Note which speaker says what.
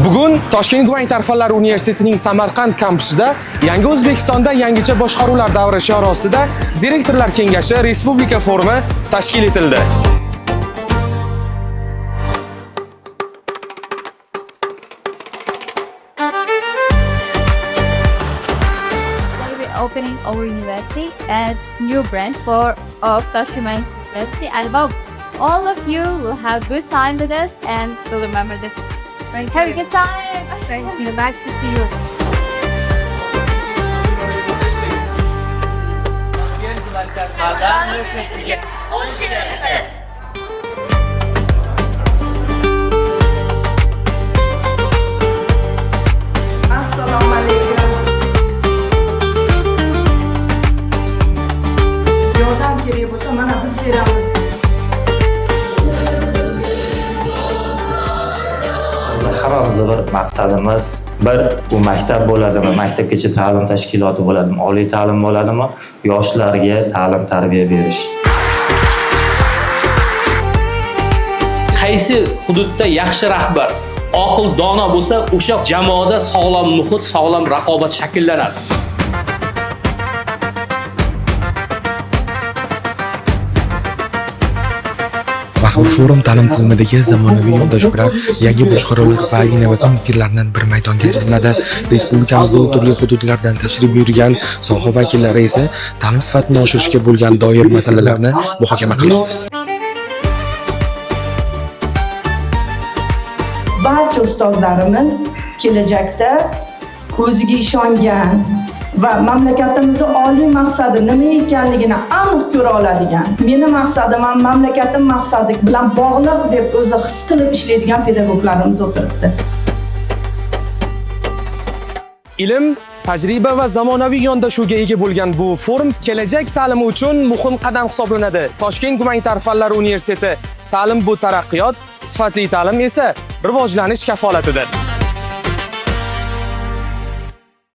Speaker 1: Bugun Toshkent gumanitar fanlar universitetining Samarqand kampusida Yangi O'zbekistonda yangicha boshqaruvlar davri shiori ostida direktorlar kengashi respublika forumi tashkil etildi.
Speaker 2: Opening our university as new branch of Toshkent University and all of you will have good time with us and will remember this. Have a good time.
Speaker 3: Thank you. Nice to see you. Assalomu alaykum. Yordam kerak bo'lsa mana biz beramiz.
Speaker 4: Hammamizning bir maqsadimiz bu maktab bo'ladimi, maktabgacha ta'lim tashkiloti bo'ladimi, oliy ta'lim bo'ladimi, yoshlarga ta'lim tarbiya berish.
Speaker 5: Qaysi hududda yaxshi rahbar, oqil, dono bo'lsa, o'sha jamoada sog'lom muhit, sog'lom raqobat shakllanadi.
Speaker 1: Mazkur forum ta'lim tizimidagi zamonaviy yondashuvlar, yangi boshqaruvlar va innovatsion fikrlarni bir maydonga jamladi. Respublikamizda turli hududlardan tashrif buyurgan soha vakillari esa ta'lim sifatini oshirishga bo'lgan doir masalalarni muhokama qildi.
Speaker 3: Barcha ustozlarimiz kelajakda o'ziga ishongan va mamlakatimizning oliy maqsadi nima ekanligini aniq ko'ra oladigan, meni maqsadim ham mamlakatim maqsadi bilan bog'liq deb o'zi his qilib ishlaydigan pedagoglarimiz o'tiribdi.
Speaker 1: Ilm, tajriba va zamonaviy yondashuvga ega bo'lgan bu forum kelajak ta'limi uchun muhim qadam hisoblanadi. Toshkent gumanitar fanlar universiteti ta'lim bu taraqqiyot, sifatli ta'lim esa rivojlanish kafolatidir.